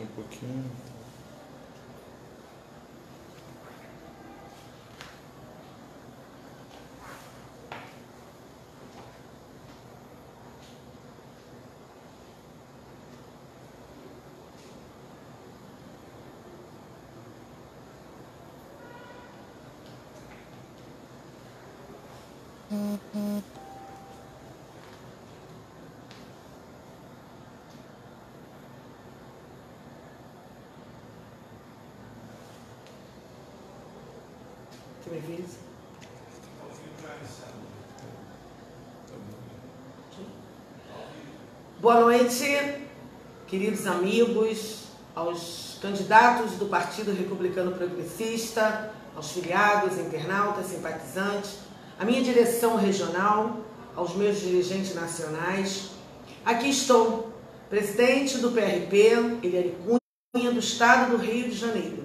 Aqui um pouquinho. Que me avisa. Boa noite, queridos amigos, aos candidatos do Partido Republicano Progressista, aos filiados, internautas, simpatizantes, à minha direção regional, aos meus dirigentes nacionais. Aqui estou, presidente do PRP, Eliane Cunha, do Estado do Rio de Janeiro.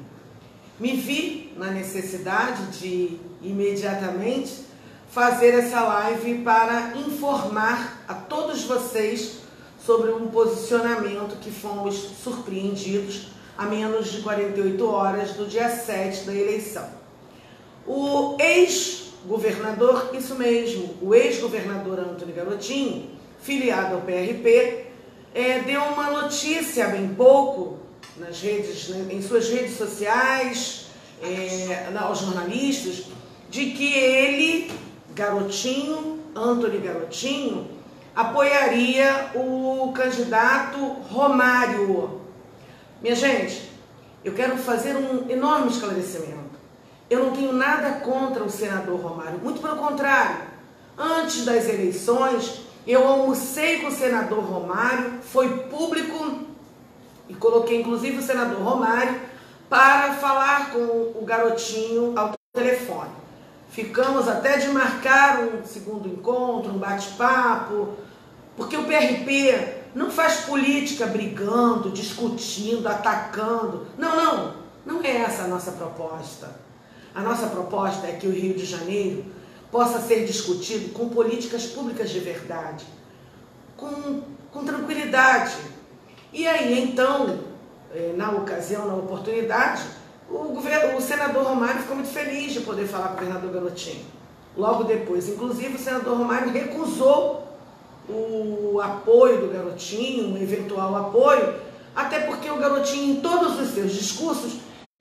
Me vi na necessidade de imediatamente fazer essa live para informar a todos vocês sobre um posicionamento que fomos surpreendidos a menos de 48 horas do dia 7 da eleição. O ex-governador, isso mesmo, o ex-governador Antony Garotinho, filiado ao PRP, deu uma notícia há bem pouco nas redes, em suas redes sociais, aos jornalistas, de que ele, Garotinho, Antony Garotinho, apoiaria o candidato Romário. Minha gente, eu quero fazer um enorme esclarecimento. Eu não tenho nada contra o senador Romário, muito pelo contrário. Antes das eleições, eu almocei com o senador Romário, foi público, e coloquei inclusive o senador Romário para falar com o Garotinho ao telefone. Ficamos até de marcar um segundo encontro, um bate-papo, porque o PRP não faz política brigando, discutindo, atacando. Não é essa a nossa proposta. A nossa proposta é que o Rio de Janeiro possa ser discutido com políticas públicas de verdade, com tranquilidade. E aí, então, na ocasião, na oportunidade, o senador Romário ficou muito feliz de poder falar com o governador Garotinho. Logo depois, inclusive, o senador Romário recusou o apoio do Garotinho, um eventual apoio, até porque o Garotinho, em todos os seus discursos,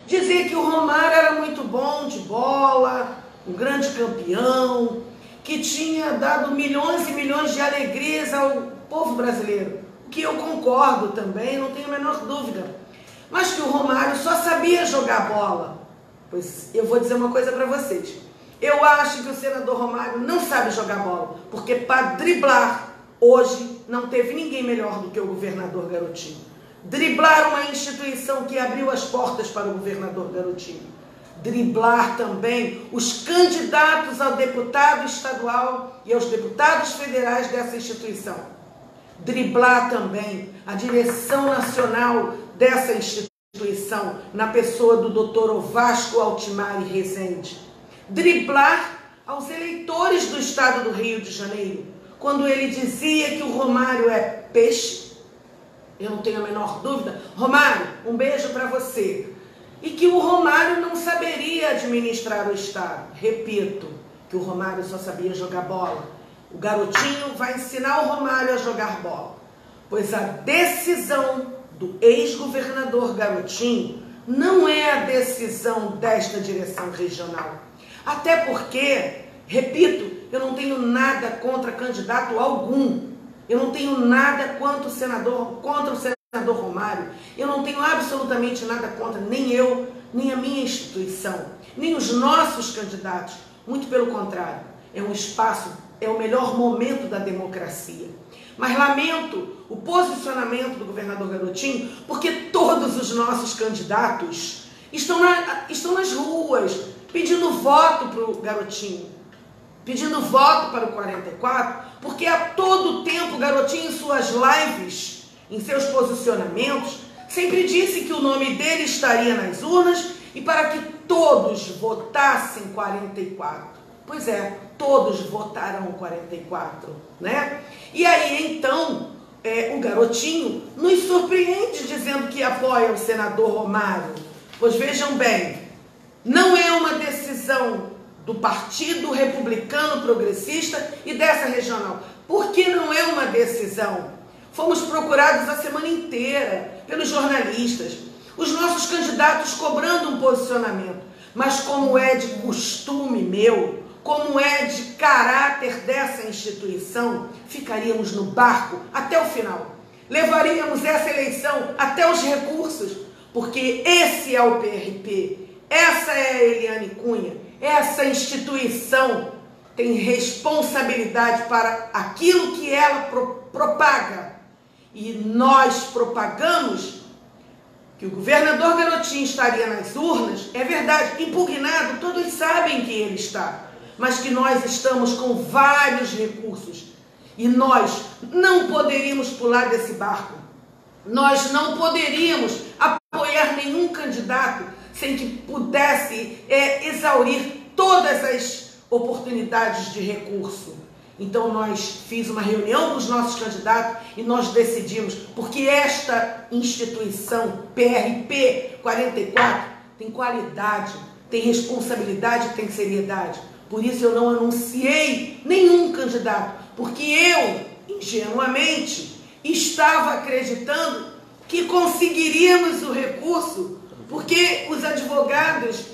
dizia que o Romário era muito bom de bola, um grande campeão, que tinha dado milhões e milhões de alegrias ao povo brasileiro. O que eu concordo também, não tenho a menor dúvida. Mas que o Romário só sabia jogar bola. Pois eu vou dizer uma coisa para vocês. Eu acho que o senador Romário não sabe jogar bola, porque para driblar, hoje, não teve ninguém melhor do que o governador Garotinho. Driblar uma instituição que abriu as portas para o governador Garotinho. Driblar também os candidatos ao deputado estadual e aos deputados federais dessa instituição. Driblar também a direção nacional dessa instituição, na pessoa do Dr. Ovasco Altimari Rezende. Driblar aos eleitores do estado do Rio de Janeiro, quando ele dizia que o Romário é peixe. Eu não tenho a menor dúvida. Romário, um beijo para você. E que o Romário não saberia administrar o estado. Repito, que o Romário só sabia jogar bola. O Garotinho vai ensinar o Romário a jogar bola. Pois a decisão do ex-governador Garotinho não é a decisão desta direção regional. Até porque, repito, eu não tenho nada contra candidato algum. Eu não tenho nada contra o senador Romário. Eu não tenho absolutamente nada contra, nem eu, nem a minha instituição, nem os nossos candidatos. Muito pelo contrário, é um espaço, é o melhor momento da democracia. Mas lamento o posicionamento do governador Garotinho, porque todos os nossos candidatos estão nas ruas pedindo voto para o Garotinho, pedindo voto para o 44, porque a todo tempo o Garotinho, em suas lives, em seus posicionamentos, sempre disse que o nome dele estaria nas urnas e para que todos votassem 44. Pois é, todos votaram 44, né? E aí, então, o Garotinho nos surpreende dizendo que apoia o senador Romário. Pois vejam bem, não é uma decisão do Partido Republicano Progressista e dessa regional. Por que não é uma decisão? Fomos procurados a semana inteira pelos jornalistas, os nossos candidatos cobrando um posicionamento. Mas como é de costume meu, como é de caráter dessa instituição, ficaríamos no barco até o final. Levaríamos essa eleição até os recursos, porque esse é o PRP, essa é a Eliane Cunha, essa instituição tem responsabilidade para aquilo que ela propaga. E nós propagamos que o governador Garotinho estaria nas urnas, é verdade, impugnado, todos sabem que ele está, mas que nós estamos com vários recursos e nós não poderíamos pular desse barco. Nós não poderíamos apoiar nenhum candidato sem que pudesse exaurir todas as oportunidades de recurso. Então nós fizemos uma reunião com os nossos candidatos e nós decidimos, porque esta instituição PRP 44 tem qualidade, tem responsabilidade, tem seriedade. Por isso eu não anunciei nenhum candidato, porque eu, ingenuamente, estava acreditando que conseguiríamos o recurso, porque os advogados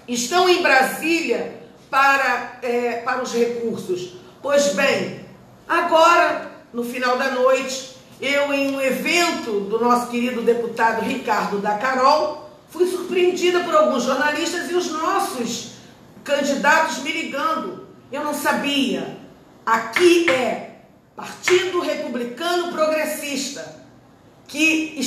estão em Brasília para os recursos. Pois bem, agora, no final da noite, eu em um evento do nosso querido deputado Ricardo da Carol, fui surpreendida por alguns jornalistas e os nossos candidatos me ligando. Eu não sabia. Aqui é Partido Republicano Progressista, que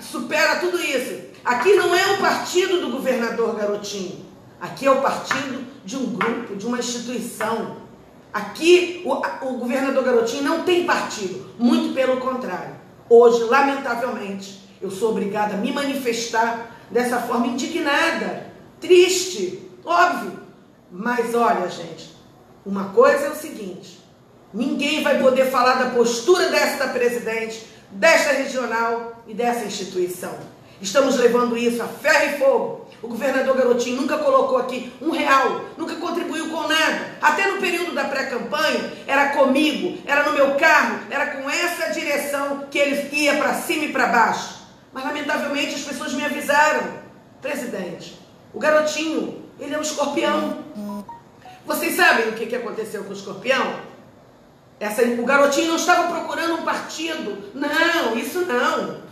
supera tudo isso. Aqui não é o partido do governador Garotinho. Aqui é o partido de um grupo, de uma instituição. Aqui o governador Garotinho não tem partido, muito pelo contrário. Hoje, lamentavelmente, eu sou obrigada a me manifestar dessa forma indignada, triste, óbvio. Mas olha, gente, uma coisa é o seguinte, ninguém vai poder falar da postura desta presidente, desta regional e dessa instituição. Estamos levando isso a ferro e fogo. O governador Garotinho nunca colocou aqui R$1, nunca contribuiu com nada. Até no período da pré-campanha, era comigo, era no meu carro, era com essa direção que ele ia para cima e para baixo. Mas, lamentavelmente, as pessoas me avisaram. Presidente, o Garotinho, ele é um escorpião. Vocês sabem o que aconteceu com o escorpião? O Garotinho não estava procurando um partido. Não, isso não.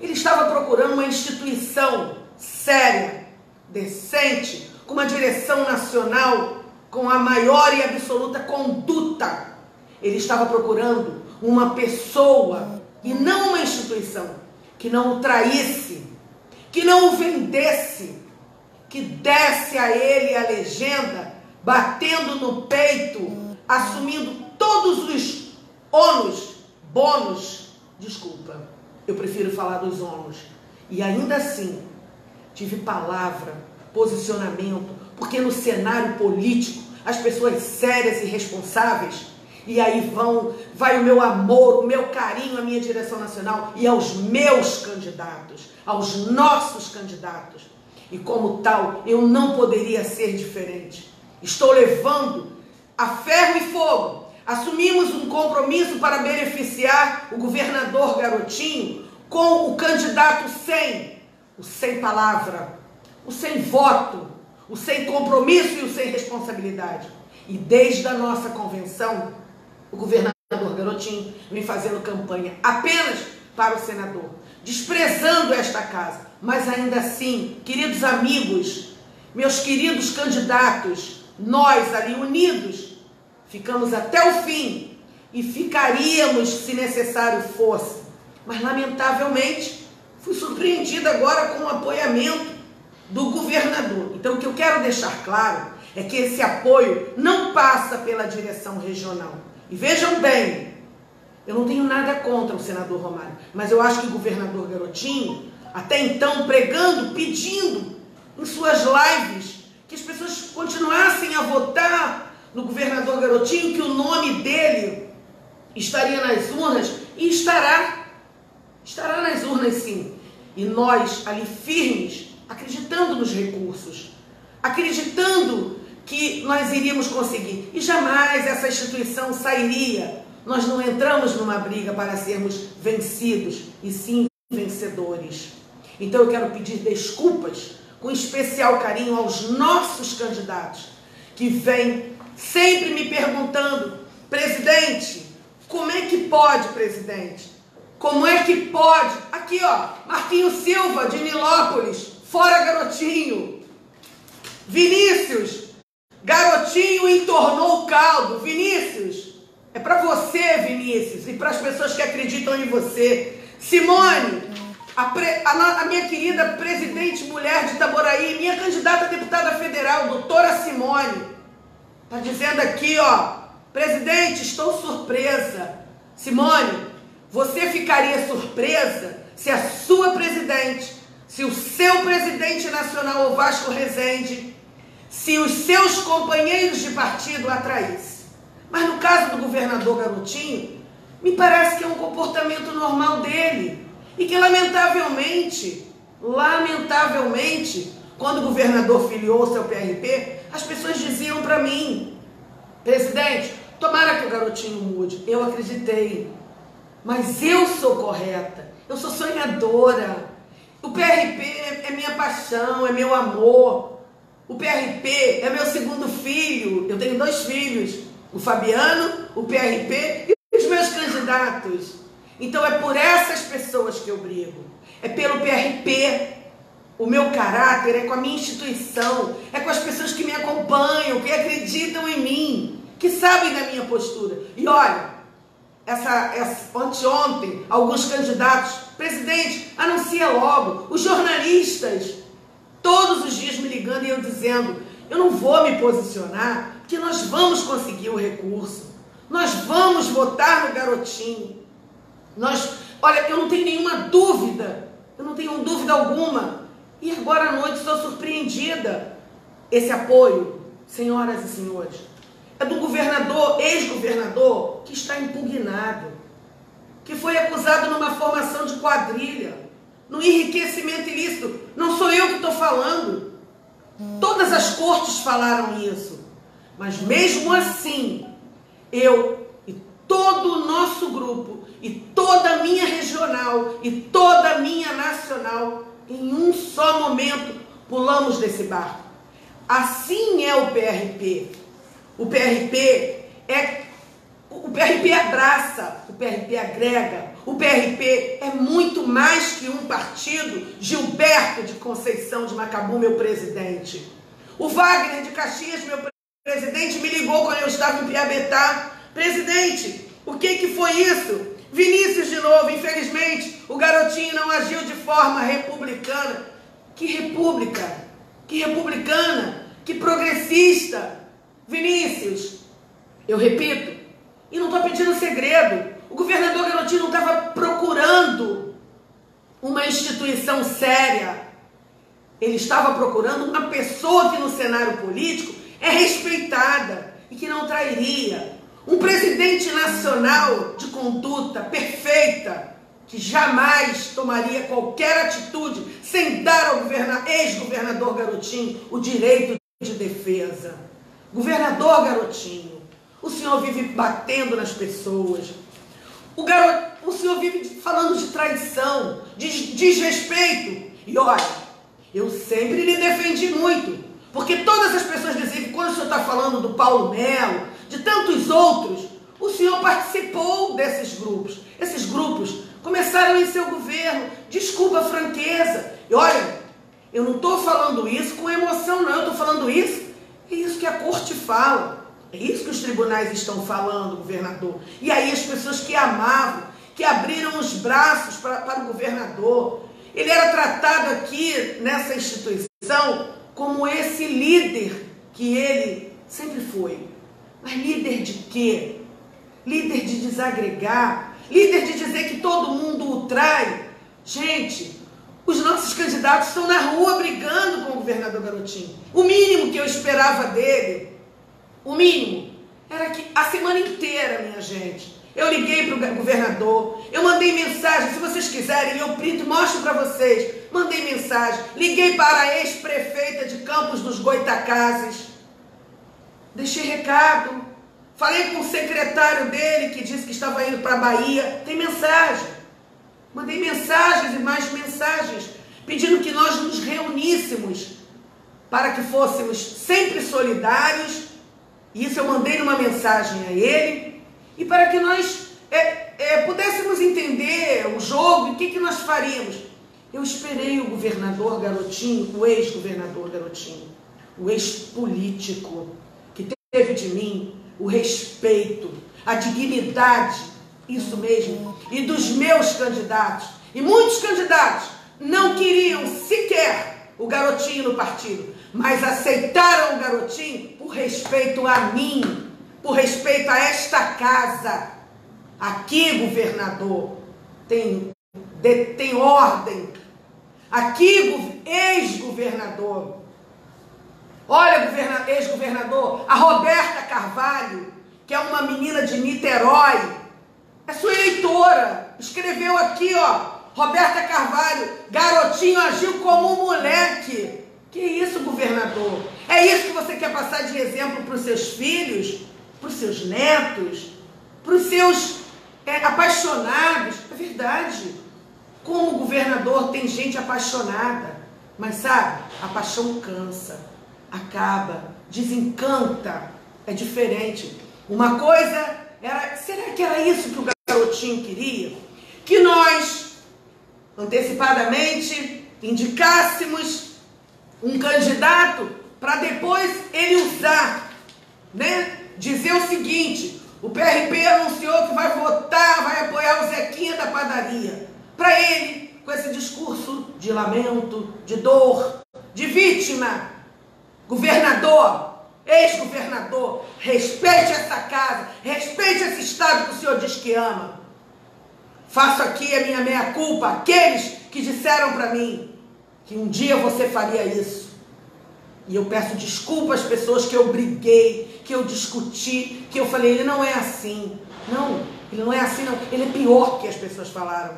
Ele estava procurando uma instituição séria, decente, com uma direção nacional, com a maior e absoluta conduta. Ele estava procurando uma pessoa e não uma instituição que não o traísse, que não o vendesse, que desse a ele a legenda, batendo no peito, assumindo todos os bônus, desculpa, eu prefiro falar dos ônus. E ainda assim, tive palavra, posicionamento, porque no cenário político, as pessoas sérias e responsáveis, e aí vai o meu amor, o meu carinho à minha direção nacional e aos meus candidatos, aos nossos candidatos. E como tal, eu não poderia ser diferente. Estou levando a ferro e fogo. Assumimos um compromisso para beneficiar o governador Garotinho com o candidato o sem palavra, o sem voto, o sem compromisso e o sem responsabilidade. E desde a nossa convenção, o governador Garotinho vem fazendo campanha apenas para o senador, desprezando esta casa. Mas ainda assim, queridos amigos, meus queridos candidatos, nós ali unidos, ficamos até o fim e ficaríamos se necessário fosse. Mas lamentavelmente, fui surpreendida agora com o apoiamento do governador. Então o que eu quero deixar claro é que esse apoio não passa pela direção regional. E vejam bem, eu não tenho nada contra o senador Romário, mas eu acho que o governador Garotinho, até então pregando, pedindo em suas lives que as pessoas continuassem a votar no governador Garotinho, que o nome dele estaria nas urnas, e estará nas urnas sim. E nós ali firmes, acreditando nos recursos, acreditando que nós iríamos conseguir. E jamais essa instituição sairia. Nós não entramos numa briga para sermos vencidos, e sim vencedores. Então eu quero pedir desculpas com especial carinho aos nossos candidatos, que vêm sempre me perguntando: presidente, como é que pode, presidente? Como é que pode? Aqui, ó, Marquinhos Silva, de Nilópolis, fora garotinho. Vinícius, garotinho entornou o caldo. Vinícius, é para você, Vinícius, e para as pessoas que acreditam em você. Simone, a minha querida presidente mulher de Itaboraí, minha candidata a deputada federal, doutora Simone, está dizendo aqui, ó: presidente, estou surpresa. Simone, você ficaria surpresa se a sua presidente, se o seu presidente nacional, o Vasco Rezende, se os seus companheiros de partido a atraíssem. Mas no caso do governador Garotinho, me parece que é um comportamento normal dele. E que lamentavelmente, quando o governador filiou-se ao PRP, as pessoas diziam para mim: presidente, tomara que o Garotinho mude. Eu acreditei. Mas eu sou correta, eu sou sonhadora. O PRP é minha paixão, é meu amor. O PRP é meu segundo filho. Eu tenho 2 filhos, o Fabiano, o PRP e os meus candidatos. Então é por essas pessoas que eu brigo. É pelo PRP. O meu caráter é com a minha instituição, é com as pessoas que me acompanham, que acreditam em mim, que sabem da minha postura. E olha, anteontem, alguns candidatos: presidente, anuncia logo. Os jornalistas, todos os dias me ligando e eu dizendo: eu não vou me posicionar, porque nós vamos conseguir o recurso. Nós vamos votar no Garotinho. Olha, eu não tenho nenhuma dúvida, eu não tenho dúvida alguma. E agora à noite estou surpreendida. Esse apoio, senhoras e senhores, é do governador, ex-governador, que está impugnado, que foi acusado numa formação de quadrilha, no enriquecimento ilícito. Não sou eu que estou falando. Todas as cortes falaram isso. Mas mesmo assim, eu e todo o nosso grupo, e toda a minha regional, e toda a minha nacional, em um só momento, pulamos desse barco. Assim é o PRP. O PRP abraça, o PRP agrega, o PRP é muito mais que um partido. Gilberto de Conceição de Macabu, meu presidente. O Wagner de Caxias, meu presidente, me ligou quando eu estava em Piabetá: presidente, o que foi isso? Vinícius de novo, infelizmente, o Garotinho não agiu de forma republicana. Que república? Que republicana? Que progressista? Vinícius, eu repito, e não estou pedindo segredo, o governador Garotinho não estava procurando uma instituição séria. Ele estava procurando uma pessoa que no cenário político é respeitada e que não trairia. Um presidente nacional de conduta perfeita, que jamais tomaria qualquer atitude sem dar ao ex-governador Garotinho o direito de defesa. Governador Garotinho, o senhor vive batendo nas pessoas. O senhor vive falando de traição, de desrespeito. E olha, eu sempre lhe defendi muito, porque todas as pessoas dizem que quando o senhor está falando do Paulo Melo, de tantos outros, o senhor participou desses grupos. Esses grupos começaram em seu governo. Desculpa a franqueza. E olha, eu não estou falando isso com emoção, não. Eu estou falando isso, é isso que a corte fala. É isso que os tribunais estão falando, governador. E aí as pessoas que amavam, que abriram os braços para o governador. Ele era tratado aqui nessa instituição como esse líder que ele sempre foi. Mas líder de quê? Líder de desagregar, líder de dizer que todo mundo o trai. Gente, os nossos candidatos estão na rua brigando com o governador Garotinho. O mínimo que eu esperava dele, o mínimo, era que a semana inteira, minha gente, Eu liguei para o governador, eu mandei mensagem, se vocês quiserem, eu printo e mostro para vocês. Mandei mensagem, liguei para a ex-prefeita de Campos dos Goitacazes, deixei recado, falei com o secretário dele que disse que estava indo para a Bahia, tem mensagem. Mandei mensagens e mais mensagens, pedindo que nós nos reuníssemos para que fôssemos sempre solidários. Isso eu mandei numa mensagem a ele. E para que nós pudéssemos entender o jogo e o que nós faríamos. Eu esperei o governador Garotinho, o ex-governador Garotinho, o ex-político, que teve de mim o respeito, a dignidade, isso mesmo, e dos meus candidatos. E muitos candidatos não queriam sequer o Garotinho no partido, mas aceitaram o Garotinho por respeito a mim, por respeito a esta casa. Aqui, governador, tem ordem. Aqui, ex-governador. Olha, ex-governador, a Roberta Carvalho, que é uma menina de Niterói, é sua eleitora. Escreveu aqui, ó, Roberta Carvalho, Garotinho agiu como um moleque. Que isso, governador? É isso que você quer passar de exemplo para os seus filhos? Para os seus netos, para os seus apaixonados? É verdade. Como governador tem gente apaixonada, mas sabe, a paixão cansa, acaba, desencanta, é diferente. Uma coisa era, será que era isso que o Garotinho queria? Que nós, antecipadamente, indicássemos um candidato para depois ele usar, né? Dizer o seguinte: o PRP anunciou que vai votar, vai apoiar o Zequinha da padaria. Para ele, com esse discurso de lamento, de dor, de vítima. Governador, ex-governador, respeite essa casa, respeite esse estado que o senhor diz que ama. Faço aqui a minha meia-culpa, aqueles que disseram para mim que um dia você faria isso. E eu peço desculpa às pessoas que eu briguei, que eu discuti, que eu falei, ele não é assim. Não, ele não é assim não. Ele é pior que as pessoas falaram.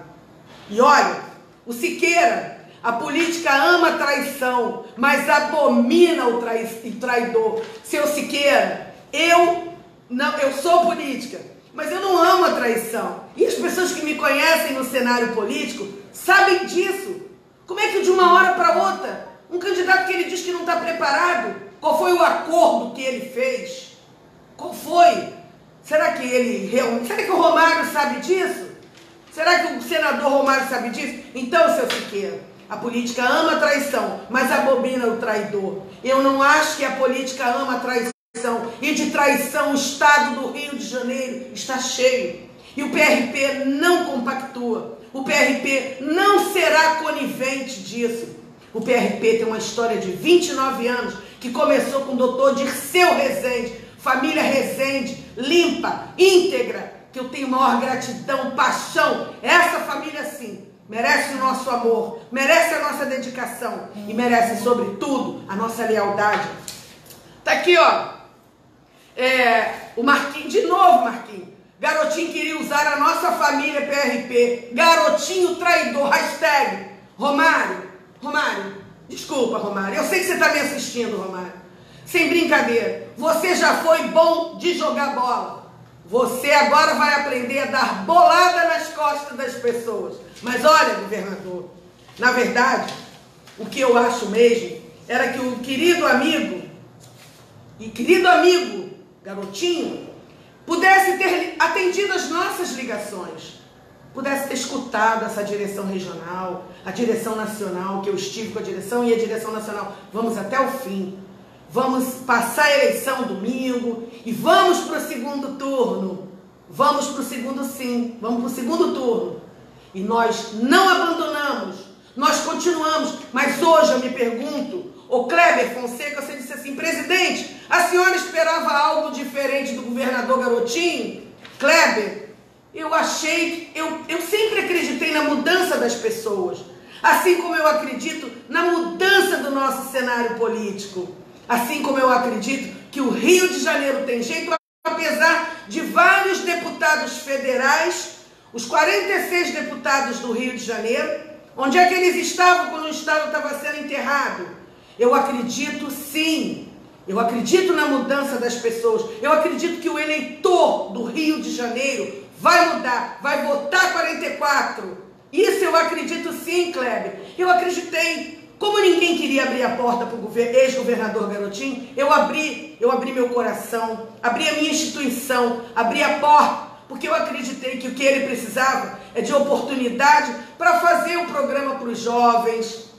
E olha, o Siqueira, a política ama a traição, mas abomina o traidor. Seu Siqueira, eu sou política, mas eu não amo a traição. E as pessoas que me conhecem no cenário político sabem disso. Como é que de uma hora para outra, um candidato que ele diz que não está preparado, qual foi o acordo que ele fez? Qual foi? Será que ele realmente... Será que o Romário sabe disso? Será que o senador Romário sabe disso? Então, seu Siqueira, a política ama a traição, mas abomina o traidor. Eu não acho que a política ama a traição. E de traição o estado do Rio de Janeiro está cheio. E o PRP não compactua. O PRP não será conivente disso. O PRP tem uma história de 29 anos que começou com o doutor Dirceu Rezende, família Rezende, limpa, íntegra, que eu tenho maior gratidão, paixão. Essa família, sim, merece o nosso amor, merece a nossa dedicação e merece, sobretudo, a nossa lealdade. Tá aqui, ó, o Marquinhos, de novo, Marquinhos. Garotinho queria usar a nossa família PRP. Garotinho traidor. Hashtag Romário. Romário, desculpa, Romário. Eu sei que você está me assistindo, Romário. Sem brincadeira. Você já foi bom de jogar bola. Você agora vai aprender a dar bolada nas costas das pessoas. Mas olha, governador, na verdade, o que eu acho mesmo era que o querido amigo Garotinho pudesse ter atendido as nossas ligações, pudesse ter escutado essa direção regional, a direção nacional, que eu estive com a direção e a direção nacional. Vamos até o fim, vamos passar a eleição domingo e vamos para o segundo turno. Vamos para o segundo sim, vamos para o segundo turno. E nós não abandonamos, nós continuamos. Mas hoje eu me pergunto, o Kleber Fonseca, você disse assim: presidente, a senhora esperava algo diferente do governador Garotinho? Kleber, eu sempre acreditei na mudança das pessoas, assim como eu acredito na mudança do nosso cenário político, assim como eu acredito que o Rio de Janeiro tem jeito, a apesar de vários deputados federais, os 46 deputados do Rio de Janeiro, onde é que eles estavam quando o Estado estava sendo enterrado? Eu acredito sim, eu acredito na mudança das pessoas, eu acredito que o eleitor do Rio de Janeiro vai mudar, vai votar 44. Isso eu acredito sim, Kleber. Eu acreditei. Como ninguém queria abrir a porta para o ex-governador Garotinho, eu abri meu coração, abri a minha instituição, abri a porta, porque eu acreditei que o que ele precisava é de oportunidade para fazer um programa para os jovens,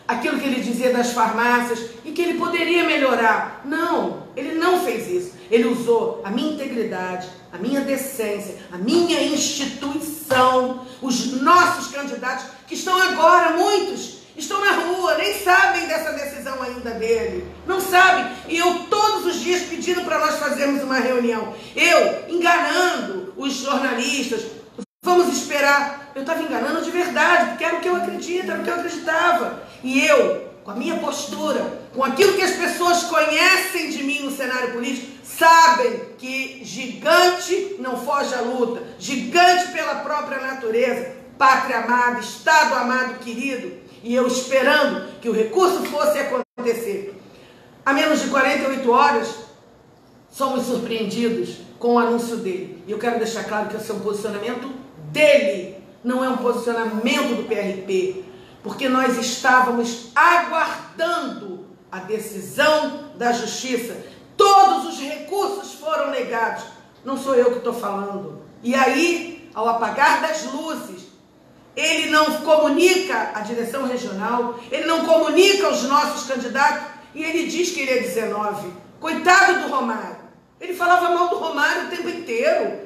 aquilo que ele dizia das farmácias, e que ele poderia melhorar. Não, ele não fez isso. Ele usou a minha integridade, a minha decência, a minha instituição, os nossos candidatos, que estão agora, muitos, estão na rua, nem sabem dessa decisão ainda dele. Não sabem. E eu todos os dias pedindo para nós fazermos uma reunião. Eu enganando os jornalistas. Vamos esperar. Eu estava enganando de verdade, porque era o que eu acredito, era o que eu acreditava. E eu, com a minha postura, com aquilo que as pessoas conhecem de mim no cenário político, sabem que gigante não foge à luta. Gigante pela própria natureza. Pátria amada, Estado amado, querido. E eu esperando que o recurso fosse acontecer. A menos de 48 horas, somos surpreendidos com o anúncio dele. E eu quero deixar claro que esse é um posicionamento dele, não é um posicionamento do PRP. Porque nós estávamos aguardando a decisão da justiça. Todos os recursos foram negados. Não sou eu que estou falando. E aí, ao apagar das luzes, ele não comunica a direção regional, ele não comunica os nossos candidatos, e ele diz que ele é 19. Coitado do Romário. Ele falava mal do Romário o tempo inteiro.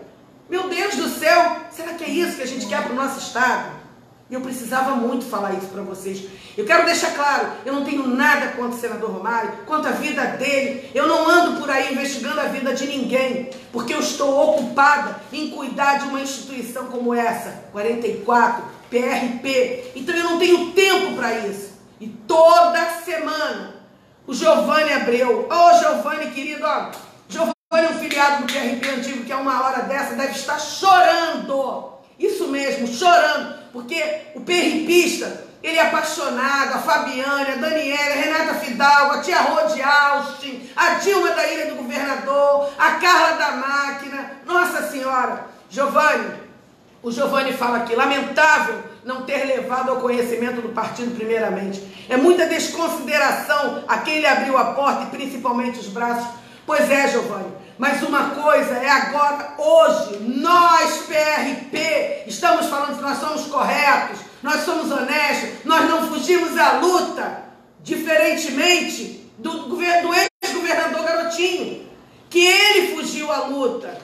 Meu Deus do céu, será que é isso que a gente quer para o nosso Estado? E eu precisava muito falar isso para vocês. Eu quero deixar claro, eu não tenho nada contra o senador Romário, quanto a vida dele. Eu não ando por aí investigando a vida de ninguém, porque eu estou ocupada em cuidar de uma instituição como essa, 44, PRP. Então eu não tenho tempo para isso. E toda semana, o Giovanni Abreu, Giovanni querido, Giovanni é um filiado do PRP antigo que a uma hora dessa deve estar chorando. Isso mesmo, chorando, porque o PRPista, ele é apaixonado, a Fabiane, a Daniela, a Renata Fidalgo, a tia Rode Austin, a Dilma da Ilha do Governador, a Carla da Máquina, Nossa Senhora. O Giovanni fala aqui, lamentável não ter levado ao conhecimento do partido primeiramente. É muita desconsideração a quem lhe abriu a porta e principalmente os braços. Pois é, Giovanni, mas uma coisa é agora, hoje, nós, PRP, estamos falando que nós somos corretos, nós somos honestos, nós não fugimos à luta, diferentemente do ex-governador Garotinho, que ele fugiu à luta,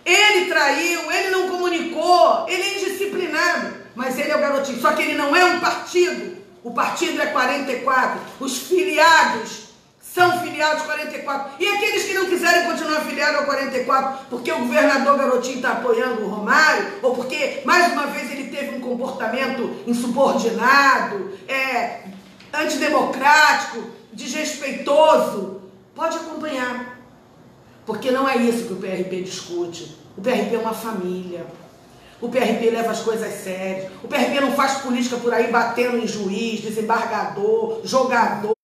ele traiu, ele não comunicou, ele é indisciplinado, mas ele é o Garotinho, só que ele não é um partido, o partido é 44, os filiados são filiados 44. E aqueles que não quiserem continuar filiados ao 44, porque o governador Garotinho está apoiando o Romário, ou porque, mais uma vez, ele teve um comportamento insubordinado, antidemocrático, desrespeitoso, pode acompanhar. Porque não é isso que o PRP discute. O PRP é uma família. O PRP leva as coisas sérias. O PRP não faz política por aí batendo em juiz, desembargador, jogador,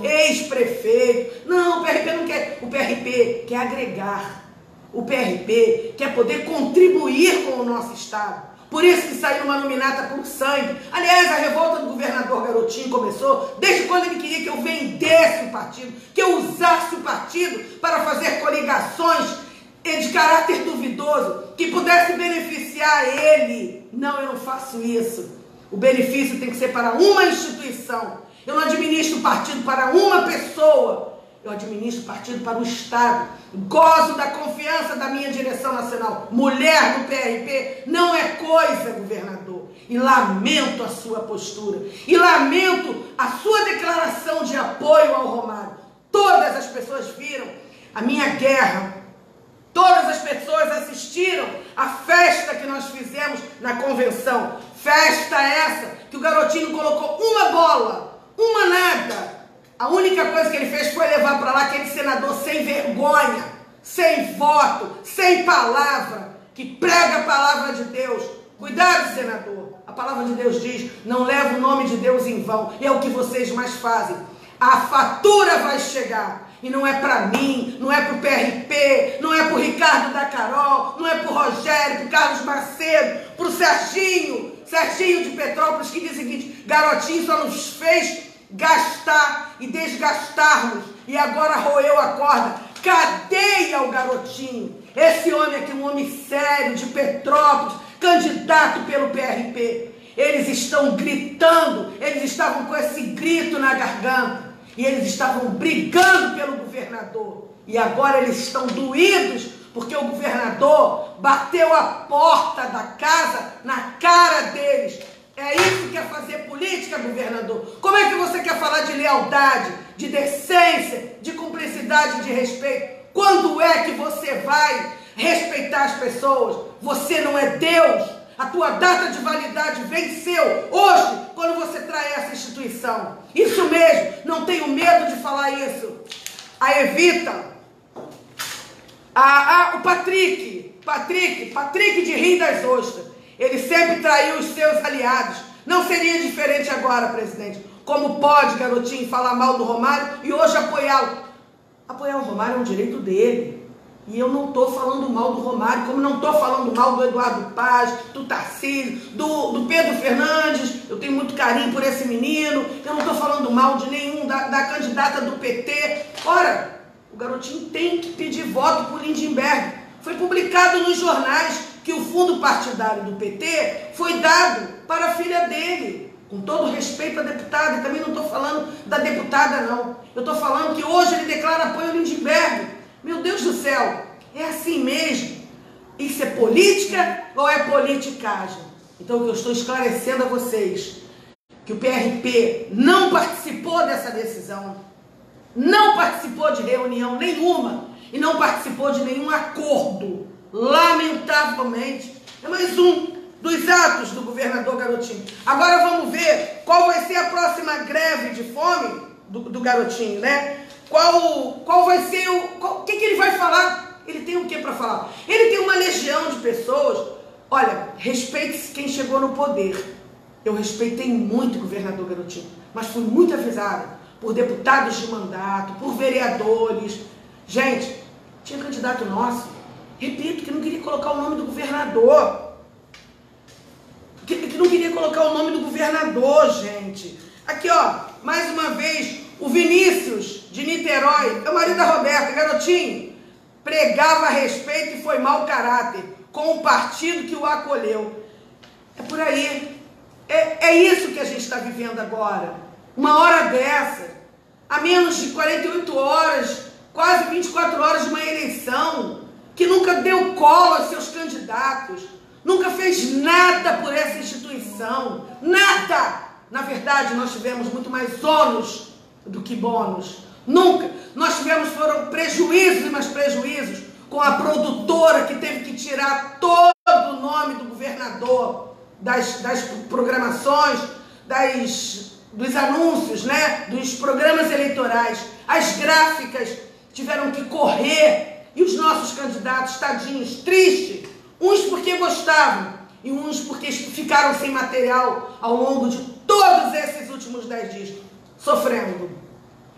ex-prefeito. Não, o PRP não quer. O PRP quer agregar. O PRP quer poder contribuir com o nosso Estado. Por isso que saiu uma nominata por sangue. Aliás, a revolta do governador Garotinho começou desde quando ele queria que eu vendesse o partido, que eu usasse o partido para fazer coligações de caráter duvidoso, que pudesse beneficiar ele. Não, eu não faço isso. O benefício tem que ser para uma instituição. Eu não administro partido para uma pessoa. Eu administro partido para o Estado. Gozo da confiança da minha direção nacional. Mulher do PRP não é coisa, governador. E lamento a sua postura. E lamento a sua declaração de apoio ao Romário. Todas as pessoas viram a minha guerra. Todas as pessoas assistiram à festa que nós fizemos na convenção. Festa essa que o Garotinho colocou uma bola. A única coisa que ele fez foi levar para lá aquele senador sem vergonha, sem voto, sem palavra, que prega a palavra de Deus. Cuidado, senador. A palavra de Deus diz, não leva o nome de Deus em vão. E é o que vocês mais fazem. A fatura vai chegar. E não é para mim, não é para o PRP, não é para o Ricardo da Carol, não é para o Rogério, para o Carlos Macedo, para o Serginho de Petrópolis, que diz o seguinte, garotinho só nos fez gastar e desgastarmos. E agora roeu a corda. Cadeia o garotinho. Esse homem aqui, um homem sério de Petrópolis, candidato pelo PRP. Eles estão gritando, eles estavam com esse grito na garganta. E eles estavam brigando pelo governador. E agora eles estão doídos porque o governador bateu a porta da casa na cara deles. É isso que é fazer política, governador? Como é que você quer falar de lealdade, de decência, de cumplicidade, de respeito? Quando é que você vai respeitar as pessoas? Você não é Deus. A tua data de validade venceu hoje, quando você trai essa instituição. Isso mesmo, não tenho medo de falar isso. A Evita, o Patrick de Rio das Ostras, ele sempre traiu os seus aliados. Não seria diferente agora, presidente. Como pode, garotinho, falar mal do Romário e hoje apoiá-lo? Apoiar o Romário é um direito dele. E eu não estou falando mal do Romário, como não estou falando mal do Eduardo Paz, do Tarcísio, do Pedro Fernandes. Eu tenho muito carinho por esse menino. Eu não estou falando mal de nenhum da candidata do PT. Ora, o garotinho tem que pedir voto por Lindenberg. Foi publicado nos jornais que o fundo partidário do PT foi dado para a filha dele. Com todo respeito à deputada, e também não estou falando da deputada, não. Eu estou falando que hoje ele declara apoio ao Lindenberg. Meu Deus do céu, é assim mesmo? Isso é política ou é politicagem? Então, o que eu estou esclarecendo a vocês, que o PRP não participou dessa decisão, não participou de reunião nenhuma e não participou de nenhum acordo. Lamentavelmente, é mais um dos atos do governador Garotinho. Agora vamos ver qual vai ser a próxima greve de fome do Garotinho, né? Qual vai ser o que ele vai falar? Ele tem o que para falar? Ele tem uma legião de pessoas. Olha, respeite-se quem chegou no poder. Eu respeitei muito o governador Garotinho, mas fui muito avisada por deputados de mandato, por vereadores. Gente, tinha candidato nosso, repito, que não queria colocar o nome do governador. Que não queria colocar o nome do governador, gente. Aqui, ó, mais uma vez, o Vinícius, de Niterói, é o marido da Roberta, garotinho, pregava a respeito e foi mau caráter, com o partido que o acolheu. É por aí. É isso que a gente está vivendo agora. Uma hora dessa, a menos de 48 horas, quase 24 horas de uma eleição, que nunca deu colo aos seus candidatos, nunca fez nada por essa instituição, nada. Na verdade, nós tivemos muito mais ônus do que bônus. Nunca. Nós foram prejuízos e mais prejuízos com a produtora que teve que tirar todo o nome do governador das programações, dos anúncios, né, dos programas eleitorais. As gráficas tiveram que correr e os nossos candidatos, tadinhos, tristes, uns porque gostavam e uns porque ficaram sem material ao longo de todos esses últimos 10 dias, sofrendo,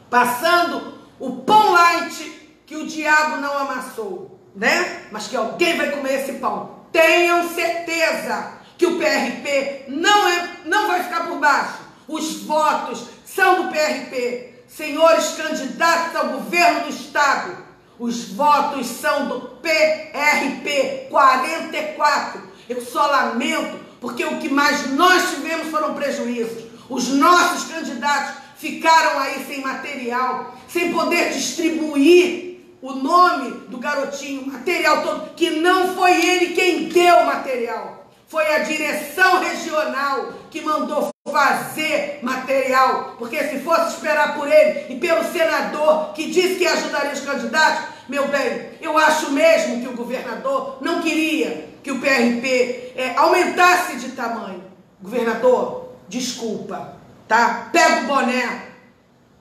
passando o pão light que o diabo não amassou, né? Mas que alguém vai comer esse pão. Tenham certeza que o PRP não vai ficar por baixo. Os votos são do PRP. Senhores candidatos ao governo do estado, os votos são do PRP 44. Eu só lamento, porque o que mais nós tivemos foram prejuízos. Os nossos candidatos ficaram aí sem material, sem poder distribuir o nome do garotinho, o material todo, que não foi ele quem deu o material. Foi a direção regional que mandou fazer material, porque se fosse esperar por ele e pelo senador que disse que ajudaria os candidatos, meu bem, eu acho mesmo que o governador não queria que o PRP aumentasse de tamanho. Governador, desculpa, tá? Pega o boné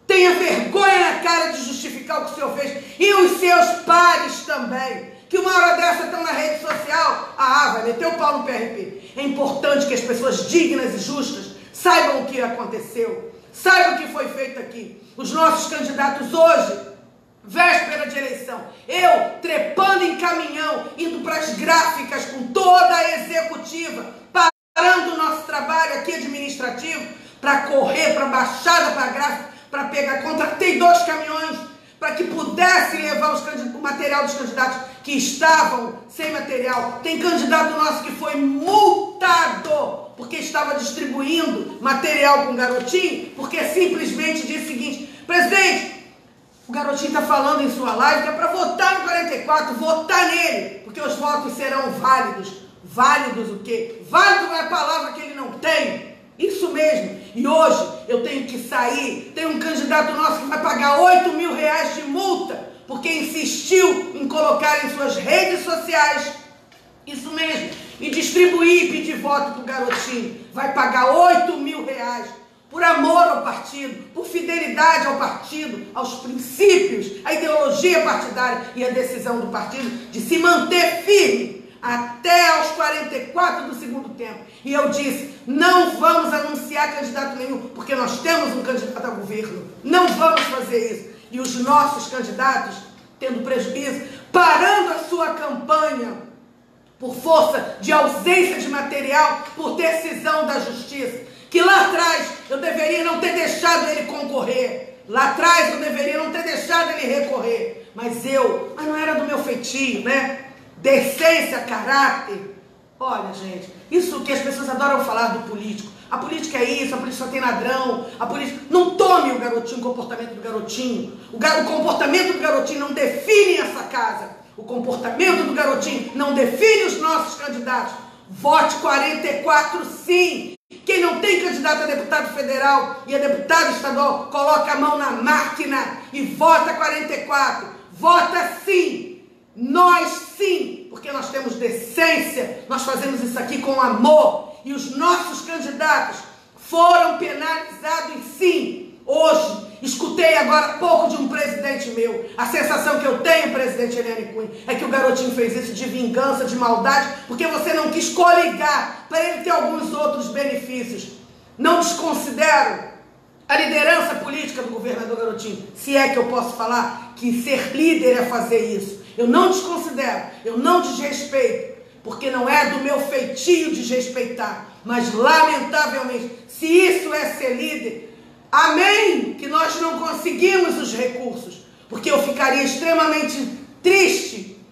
Tenha vergonha na cara de justificar o que o senhor fez. E os seus pares também. Que uma hora dessa estão na rede social. Vai meter o pau no PRP. É importante que as pessoas dignas e justas saibam o que aconteceu. Saibam o que foi feito aqui. Os nossos candidatos hoje, véspera de eleição, eu trepando em caminhão, indo para as gráficas com toda a executiva, parando o nosso trabalho aqui administrativo, para correr para a Baixada, para a gráfica, para pegar, contratei 2 caminhões, para que pudessem levar o material dos candidatos que estavam sem material. Tem candidato nosso que foi multado porque estava distribuindo material com o Garotinho, porque simplesmente disse o seguinte: presidente, o Garotinho está falando em sua live que é para votar no 44, votar nele, porque os votos serão válidos. Válidos o quê? Válido é a palavra que ele não tem. Isso mesmo. E hoje eu tenho que sair. Tem um candidato nosso que vai pagar R$8.000 de multa porque insistiu em colocar em suas redes sociais, isso mesmo, e distribuir e pedir voto para o Garotinho. Vai pagar R$8.000 por amor ao partido, por fidelidade ao partido, aos princípios, à ideologia partidária e à decisão do partido de se manter firme até aos 44 do segundo tempo. E eu disse, não vamos anunciar candidato nenhum, porque nós temos um candidato a governo. Não vamos fazer isso. E os nossos candidatos, tendo prejuízo, parando a sua campanha por força de ausência de material, por decisão da justiça, que lá atrás eu deveria não ter deixado ele concorrer. Lá atrás eu deveria não ter deixado ele recorrer. Mas não era do meu feitio, né? Decência, caráter. Olha, gente, isso que as pessoas adoram falar do político. A política é isso, a política só tem ladrão, a política... Não tome o Garotinho, o comportamento do Garotinho. O comportamento do Garotinho não define essa casa. O comportamento do Garotinho não define os nossos candidatos. Vote 44 sim. Quem não tem candidato a deputado federal e a deputado estadual, coloca a mão na máquina e vota 44. Vota sim. Nós sim, porque nós temos decência, nós fazemos isso aqui com amor. E os nossos candidatos foram penalizados sim. Hoje, escutei agora há pouco de um presidente meu. A sensação que eu tenho, presidente Eliane Cunha, é que o Garotinho fez isso de vingança, de maldade, porque você não quis coligar para ele ter alguns outros benefícios. Não desconsidero a liderança política do governador Garotinho, se é que eu posso falar que ser líder é fazer isso. Eu não desconsidero, eu não desrespeito, porque não é do meu feitio desrespeitar. Mas, lamentavelmente, se isso é ser líder, amém, que nós não conseguimos os recursos, porque eu ficaria extremamente triste,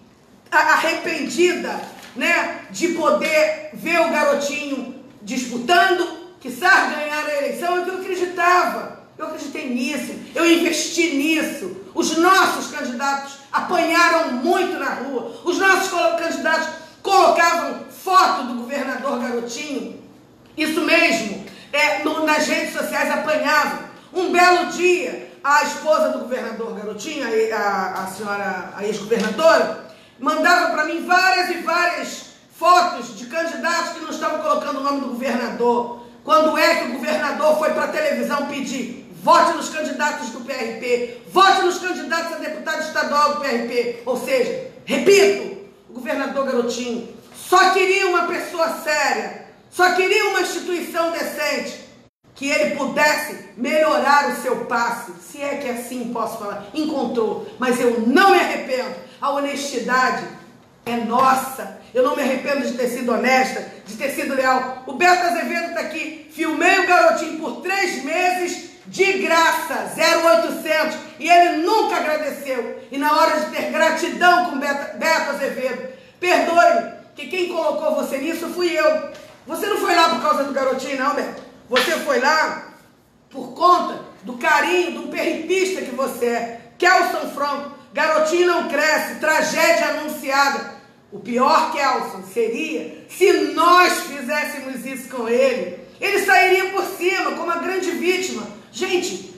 arrependida, né, de poder ver o Garotinho disputando, quiçá ganhar a eleição. Eu acreditava, eu acreditei nisso, eu investi nisso. Os nossos candidatos apanharam muito na rua, os nossos candidatos colocavam foto do governador Garotinho, isso mesmo, nas redes sociais apanhavam. Um belo dia, a esposa do governador Garotinho, a ex-governadora, mandava para mim várias e várias fotos de candidatos que não estavam colocando o nome do governador. Quando é que o governador foi para a televisão pedir: vote nos candidatos do PRP, vote nos candidatos a deputado estadual do PRP? Ou seja, repito, o governador Garotinho só queria uma pessoa séria, só queria uma instituição decente, que ele pudesse melhorar o seu passe, se é que assim posso falar. Encontrou, mas eu não me arrependo. A honestidade é nossa. Eu não me arrependo de ter sido honesta, de ter sido leal. O Beto Azevedo está aqui. Filmei o Garotinho por 3 meses de graça, 0800, e ele nunca agradeceu. E na hora de ter gratidão com Beto Azevedo, perdoe-me, que quem colocou você nisso fui eu. Você não foi lá por causa do Garotinho, não, Beto. Você foi lá por conta do carinho, do perripista que você é. Kelson Franco, Garotinho não cresce, tragédia anunciada. O pior, Kelson, seria se nós fizéssemos isso com ele. Ele sairia por cima como a grande vítima. Gente,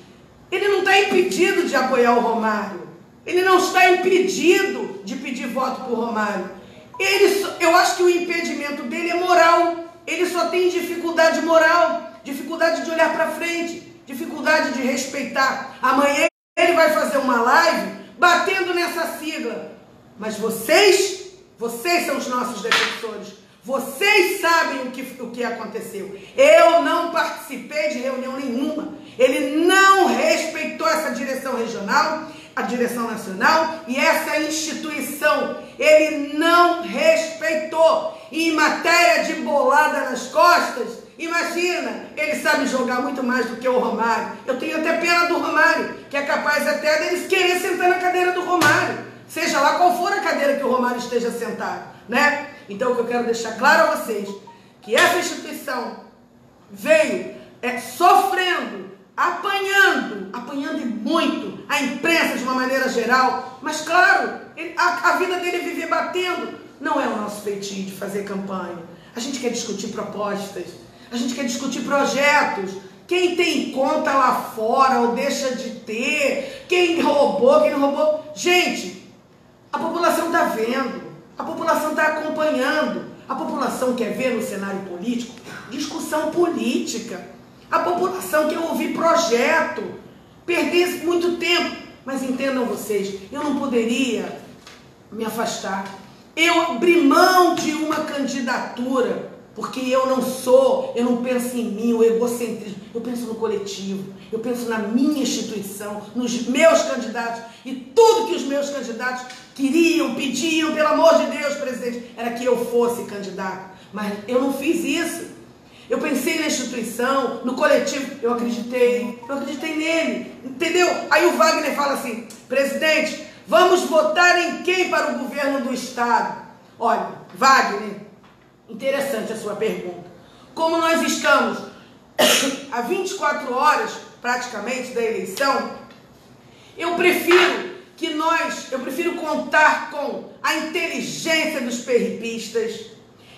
ele não está impedido de apoiar o Romário. Ele não está impedido de pedir voto para o Romário. Eu acho que o impedimento dele é moral. Ele só tem dificuldade moral, dificuldade de olhar para frente. dificuldade de respeitar. Amanhã ele vai fazer uma live batendo nessa sigla. Mas vocês são os nossos defensores. Vocês sabem o que aconteceu. Eu não participei de reunião nenhuma. Ele não respeitou essa direção regional, a direção nacional e essa instituição. Ele não respeitou. E em matéria de bolada nas costas, imagina, ele sabe jogar muito mais do que o Romário. Eu tenho até pena do Romário, que é capaz até deles querer sentar na cadeira do Romário. Seja lá qual for a cadeira que o Romário esteja sentado, né? Então, o que eu quero deixar claro a vocês, que essa instituição veio sofrendo, apanhando e muito a imprensa de uma maneira geral, mas claro, a vida dele é viver batendo. Não é o nosso feitio de fazer campanha. A gente quer discutir propostas, a gente quer discutir projetos. Quem tem conta lá fora ou deixa de ter, quem roubou, quem não roubou. Gente, a população está vendo. A população está acompanhando. A população quer ver no cenário político discussão política. A população quer ouvir projeto. Perder muito tempo. Mas entendam vocês, eu não poderia me afastar. Eu abri mão de uma candidatura, porque eu não penso em mim, o egocentrismo. Eu penso no coletivo, eu penso na minha instituição, nos meus candidatos. E tudo que os meus candidatos queriam, pediam, pelo amor de Deus, presidente, era que eu fosse candidato. Mas eu não fiz isso. Eu pensei na instituição, no coletivo, eu acreditei nele, entendeu? Aí o Wagner fala assim, presidente, vamos votar em quem para o governo do estado? Olha, Wagner, interessante a sua pergunta. Como nós estamos a 24 horas, praticamente, da eleição, eu prefiro contar com a inteligência dos perripistas,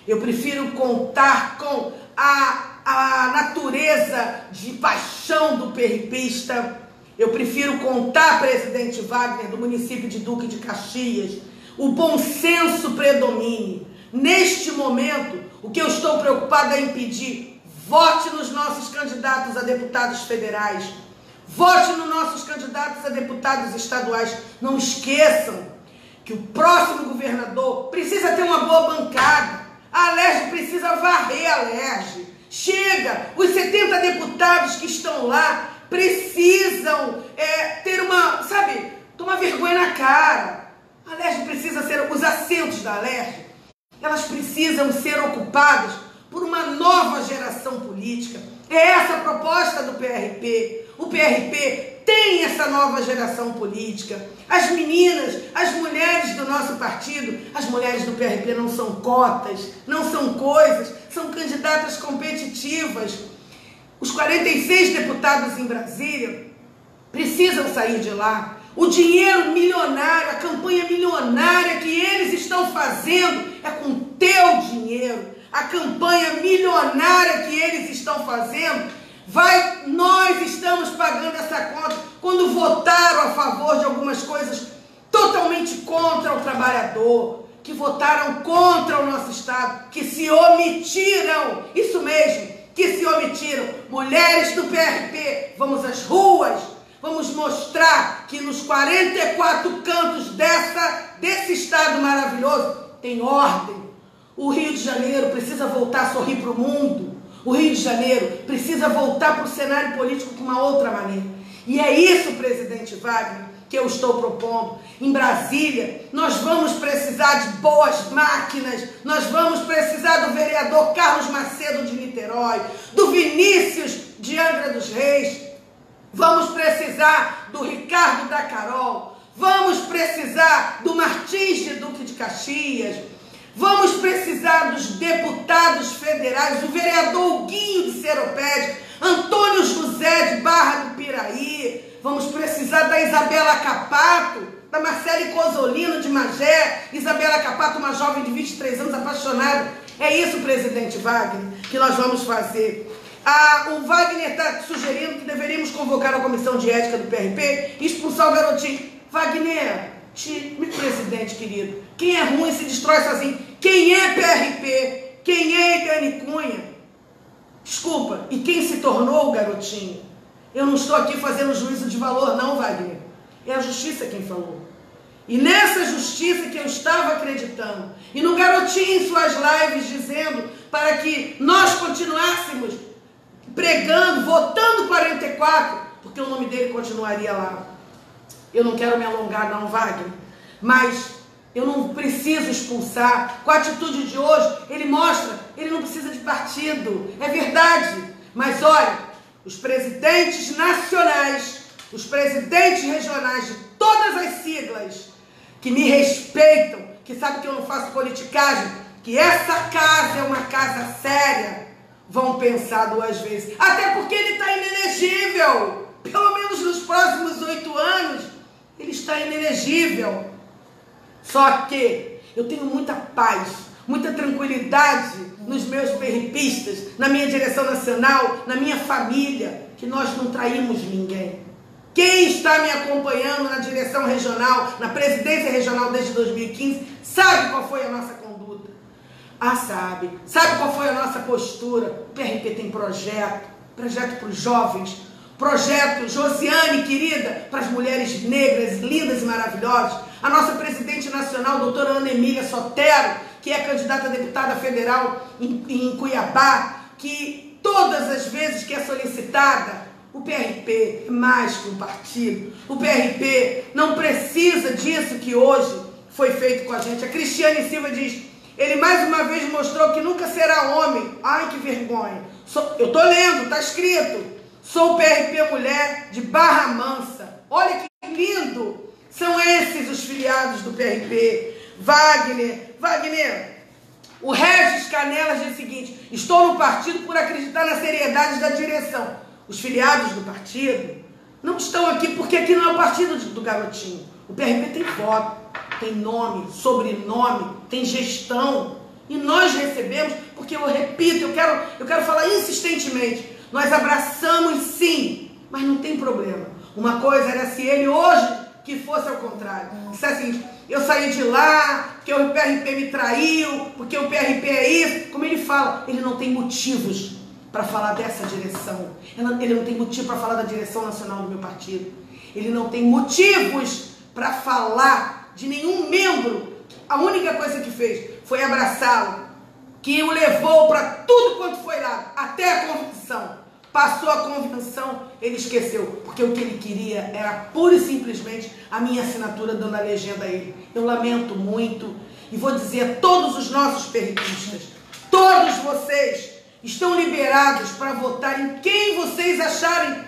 eu prefiro contar com a natureza de paixão do perripista, eu prefiro contar, presidente Wagner, do município de Duque de Caxias, o bom senso predomine. Neste momento, o que eu estou preocupado é impedir. Vote nos nossos candidatos a deputados federais. Vote nos nossos candidatos a deputados estaduais. Não esqueçam que o próximo governador precisa ter uma boa bancada. A Alerj precisa varrer a Alerj. Chega! Os 70 deputados que estão lá precisam tomar vergonha na cara. A Alerj precisa ser, os assentos da Alerj, elas precisam ser ocupadas por uma nova geração política. É essa a proposta do PRP. O PRP tem essa nova geração política. As meninas, as mulheres do nosso partido, as mulheres do PRP não são cotas, não são coisas, são candidatas competitivas. Os 46 deputados em Brasília precisam sair de lá. O dinheiro milionário, a campanha milionária que eles estão fazendo é com teu dinheiro. A campanha milionária que eles estão fazendo, nós estamos pagando essa conta. Quando votaram a favor de algumas coisas totalmente contra o trabalhador, que votaram contra o nosso Estado, que se omitiram, isso mesmo, que se omitiram. Mulheres do PRP, vamos às ruas, vamos mostrar que nos 44 cantos desse Estado maravilhoso tem ordem. O Rio de Janeiro precisa voltar a sorrir para o mundo. O Rio de Janeiro precisa voltar para o cenário político de uma outra maneira. E é isso, presidente Wagner, que eu estou propondo. Em Brasília, nós vamos precisar de boas máquinas, nós vamos precisar do vereador Carlos Macedo de Niterói, do Vinícius de Angra dos Reis, vamos precisar do Ricardo da Carol, vamos precisar do Martins de Duque de Caxias, vamos precisar dos deputados federais, do vereador Huguinho de Seropédica, Antônio José de Barra do Piraí, vamos precisar da Isabela Capato, da Marcele Cosolino de Magé, Isabela Capato, uma jovem de 23 anos, apaixonada. É isso, presidente Wagner, que nós vamos fazer. O Wagner está sugerindo que deveríamos convocar a comissão de ética do PRP e expulsar o garotinho. Wagner, presidente querido, quem é ruim se destrói sozinho. Quem é PRP? Quem é Eliane Cunha? Desculpa, e quem se tornou o garotinho? Eu não estou aqui fazendo juízo de valor, não, Wagner. É a justiça quem falou. E nessa justiça que eu estava acreditando, e no Garotinho em suas lives dizendo para que nós continuássemos pregando, votando 44, porque o nome dele continuaria lá. Eu não quero me alongar não, Wagner, mas eu não preciso expulsar. Com a atitude de hoje, ele mostra, ele não precisa de partido, é verdade. Mas olha, os presidentes nacionais, os presidentes regionais de todas as siglas, que me respeitam, que sabem que eu não faço politicagem, que essa casa é uma casa séria, vão pensar 2 vezes. Até porque ele está inelegível. Pelo menos nos próximos 8 anos, ele está inelegível. Só que eu tenho muita paz, muita tranquilidade nos meus perripistas, na minha direção nacional, na minha família, que nós não traímos ninguém. Quem está me acompanhando na direção regional, na presidência regional desde 2015, sabe qual foi a nossa conduta. Ah, sabe. Sabe qual foi a nossa postura. O PRP tem projeto para os jovens, projeto Josiane, querida, para as mulheres negras, lindas e maravilhosas. A nossa presidente nacional, doutora Ana Emília Sotero, que é candidata a deputada federal em Cuiabá, que todas as vezes que é solicitada, o PRP é mais que um partido. O PRP não precisa disso que hoje foi feito com a gente. A Cristiane Silva diz, ele mais uma vez mostrou que nunca será homem. Ai, que vergonha. Eu tô lendo, tá escrito. Sou PRP mulher de Barra Mansa. Olha que lindo. São esses os filiados do PRP. Wagner, o Regis Canelas diz o seguinte, estou no partido por acreditar na seriedade da direção. Os filiados do partido não estão aqui porque aqui não é o partido do Garotinho. O PRP tem voto, tem nome, sobrenome, tem gestão. E nós recebemos, porque eu repito, eu quero falar insistentemente, nós abraçamos sim, mas não tem problema. Uma coisa era se ele hoje que fosse ao contrário. Dissesse assim, eu saí de lá, porque o PRP me traiu, porque o PRP é isso. Como ele fala, ele não tem motivos para falar dessa direção. Ele não tem motivo para falar da direção nacional do meu partido. Ele não tem motivos para falar de nenhum membro. A única coisa que fez foi abraçá-lo, que o levou para tudo quanto foi lá, até a convenção. Passou a convenção, ele esqueceu, porque o que ele queria era pura e simplesmente a minha assinatura dando a legenda a ele. Eu lamento muito e vou dizer a todos os nossos perripistas, todos vocês estão liberados para votar em quem vocês acharem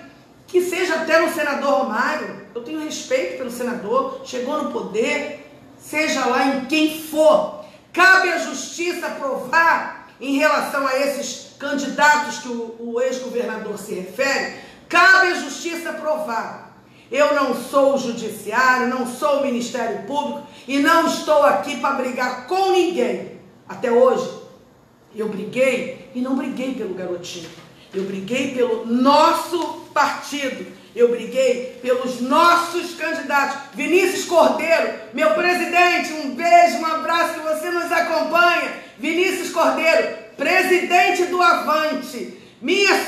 que seja, até no senador Romário. Eu tenho respeito pelo senador, chegou no poder, seja lá em quem for. Cabe à justiça provar em relação a esses candidatos que o ex-governador se refere, cabe à justiça provar. Eu não sou o judiciário, não sou o Ministério Público e não estou aqui para brigar com ninguém. Até hoje, eu briguei e não briguei pelo Garotinho. Eu briguei pelo nosso partido. Eu briguei pelos nossos candidatos. Vinícius Cordeiro, meu presidente, um beijo, um abraço, que você nos acompanha. Vinícius Cordeiro, presidente do Avante. Minha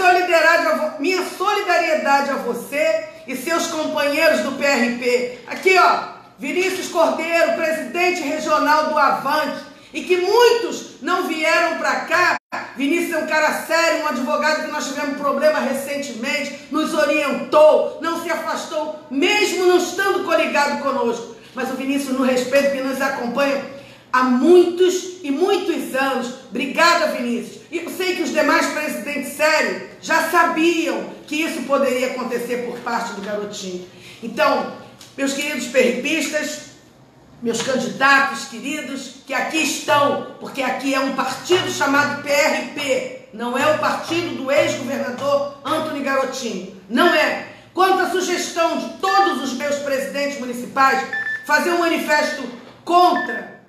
solidariedade a você e seus companheiros do PRP. Aqui, ó, Vinícius Cordeiro, presidente regional do Avante. E que muitos não vieram para cá. Vinícius é um cara sério, um advogado que nós tivemos problema recentemente, nos orientou, não se afastou, mesmo não estando coligado conosco. Mas o Vinícius nos respeita, que nos acompanha há muitos e muitos anos. Obrigada, Vinícius. E eu sei que os demais presidentes sérios já sabiam que isso poderia acontecer por parte do Garotinho. Então, meus queridos perripistas, meus candidatos queridos, que aqui estão, porque aqui é um partido chamado PRP, não é o partido do ex-governador Antony Garotinho, não é. Quanto à sugestão de todos os meus presidentes municipais, fazer um manifesto contra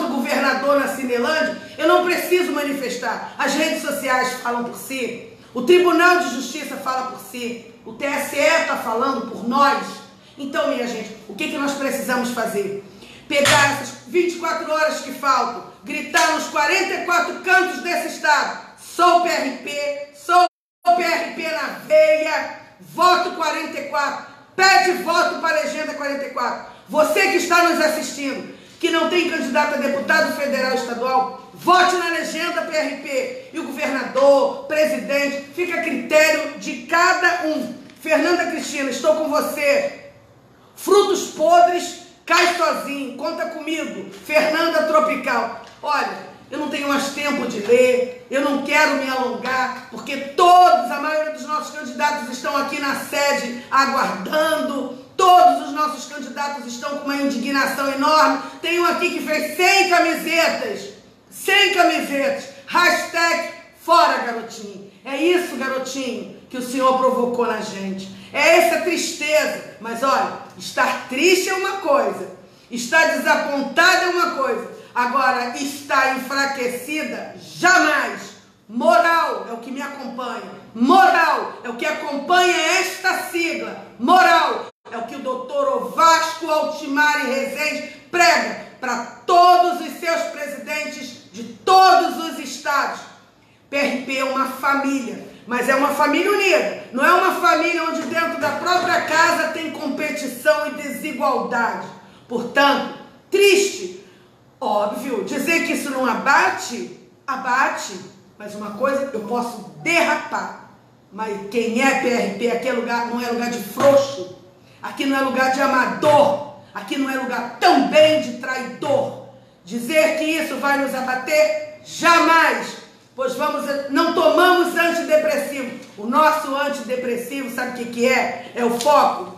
o governador na Cinelândia, eu não preciso manifestar, as redes sociais falam por si, o Tribunal de Justiça fala por si, o TSE está falando por nós. Então, minha gente, o que nós precisamos fazer? Pegar essas 24 horas que faltam, gritar nos 44 cantos desse estado, sou o PRP, sou PRP na veia, voto 44, pede voto para a legenda 44. Você que está nos assistindo, que não tem candidato a deputado federal e estadual, vote na legenda PRP. E o governador, presidente, fica a critério de cada um. Fernanda Cristina, estou com você. Frutos podres, cai sozinho, conta comigo. Fernanda Tropical. Olha, eu não tenho mais tempo de ler, eu não quero me alongar, porque todos, a maioria dos nossos candidatos estão aqui na sede aguardando. Todos os nossos candidatos estão com uma indignação enorme. Tem um aqui que fez 100 camisetas. 100 camisetas. Hashtag fora, garotinho. É isso, garotinho, que o senhor provocou na gente. É essa tristeza. Mas olha, estar triste é uma coisa. Estar desapontada é uma coisa. Agora, estar enfraquecida, jamais. Moral é o que me acompanha. Moral é o que acompanha esta sigla. Moral é o que o doutor Ovasco Altimari Rezende prega para todos os seus presidentes de todos os estados. PRP é uma família, mas é uma família unida. Não é uma família onde dentro da própria casa tem competição e desigualdade. Portanto, triste, óbvio, dizer que isso não abate, abate. Mas uma coisa, eu posso derrapar. Mas quem é PRP, aqui é lugar, não é lugar de frouxo. Aqui não é lugar de amador. Aqui não é lugar também de traidor. Dizer que isso vai nos abater, jamais. Pois não tomamos antidepressivo. O nosso antidepressivo, sabe o que é? É o foco.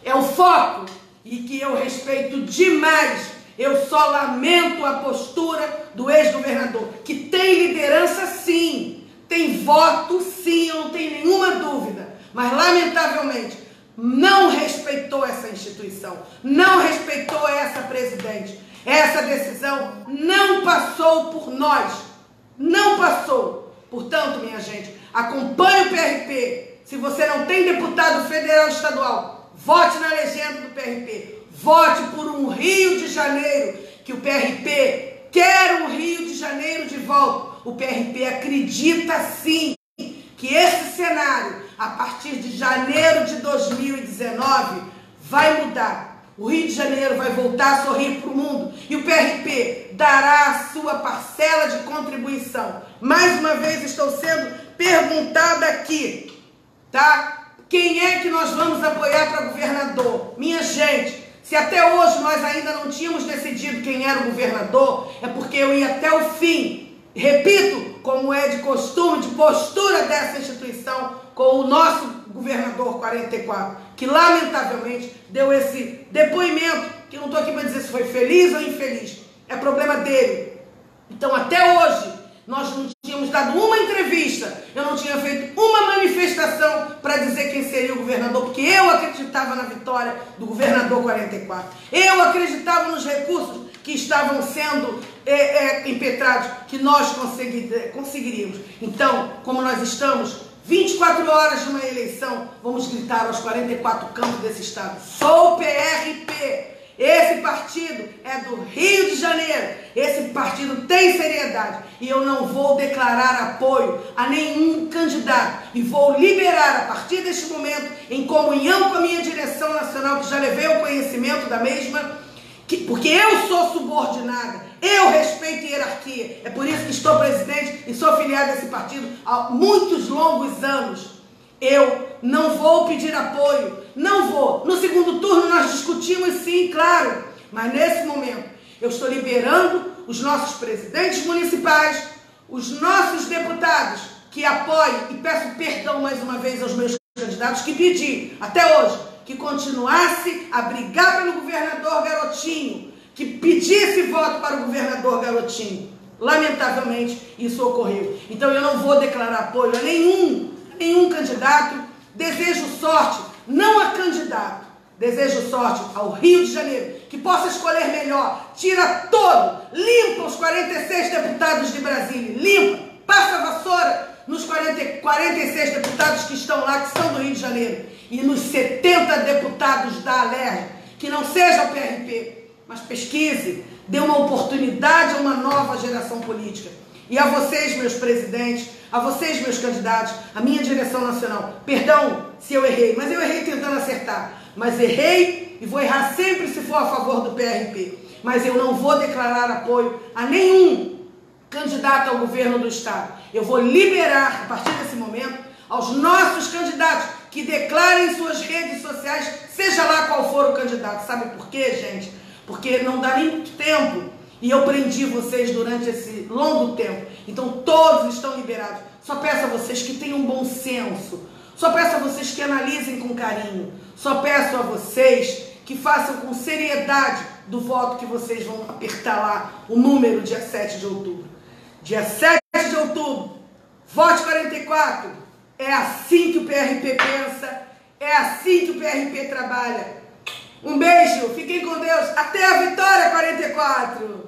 É o foco. E que eu respeito demais. Eu só lamento a postura do ex-governador, que tem liderança sim, tem voto sim, eu não tenho nenhuma dúvida, mas lamentavelmente não respeitou essa instituição, não respeitou essa presidente. Essa decisão não passou por nós, não passou. Portanto, minha gente, acompanhe o PRP. Se você não tem deputado federal e estadual, vote na legenda do PRP. Vote por um Rio de Janeiro, que o PRP quer um Rio de Janeiro de volta. O PRP acredita sim que esse cenário, a partir de janeiro de 2019, vai mudar. O Rio de Janeiro vai voltar a sorrir para o mundo e o PRP dará a sua parcela de contribuição. Mais uma vez estou sendo perguntada aqui, tá? Quem é que nós vamos apoiar para governador? Minha gente, se até hoje nós ainda não tínhamos decidido quem era o governador, é porque eu ia até o fim. Repito, como é de costume, de postura dessa instituição, com o nosso governador 44, que lamentavelmente deu esse depoimento, que eu não estou aqui para dizer se foi feliz ou infeliz, é problema dele. Então até hoje nós não tínhamos dado uma entrevista, eu não tinha feito uma manifestação para dizer quem seria o governador, porque eu acreditava na vitória do governador 44. Eu acreditava nos recursos que estavam sendo impetrados, que nós conseguiríamos. Então, como nós estamos 24 horas de uma eleição, vamos gritar aos 44 campos desse estado: sou PRP! Esse partido é do Rio de Janeiro, esse partido tem seriedade e eu não vou declarar apoio a nenhum candidato e vou liberar a partir deste momento, em comunhão com a minha direção nacional, que já levei o conhecimento da mesma, porque eu sou subordinada, eu respeito a hierarquia, é por isso que estou presidente e sou filiado a esse partido há muitos longos anos. Eu não vou pedir apoio, não vou. No segundo turno nós discutimos sim, claro, mas nesse momento eu estou liberando os nossos presidentes municipais, os nossos deputados que apoiem, e peço perdão mais uma vez aos meus candidatos que pedi até hoje, que continuasse a brigar pelo governador Garotinho, que pedisse voto para o governador Garotinho. Lamentavelmente isso ocorreu. Então eu não vou declarar apoio a nenhum candidato. Desejo sorte, não a candidato, desejo sorte ao Rio de Janeiro, que possa escolher melhor, tira todo, limpa os 46 deputados de Brasília, limpa, passa a vassoura nos 46 deputados que estão lá, que são do Rio de Janeiro, e nos 70 deputados da Alerj, que não seja o PRP, mas pesquise, dê uma oportunidade a uma nova geração política. E a vocês, meus presidentes, a vocês, meus candidatos, a minha direção nacional, perdão se eu errei, mas eu errei tentando acertar. Mas errei e vou errar sempre se for a favor do PRP. Mas eu não vou declarar apoio a nenhum candidato ao governo do Estado. Eu vou liberar, a partir desse momento, aos nossos candidatos que declarem em suas redes sociais, seja lá qual for o candidato. Sabe por quê, gente? Porque não dá nem muito tempo e eu prendi vocês durante esse longo tempo. Então todos estão liberados. Só peço a vocês que tenham bom senso. Só peço a vocês que analisem com carinho. Só peço a vocês que façam com seriedade do voto que vocês vão apertar lá o número dia 7 de outubro. Dia 7 de outubro, vote 44. É assim que o PRP pensa, é assim que o PRP trabalha. Um beijo, fiquem com Deus, até a vitória 44!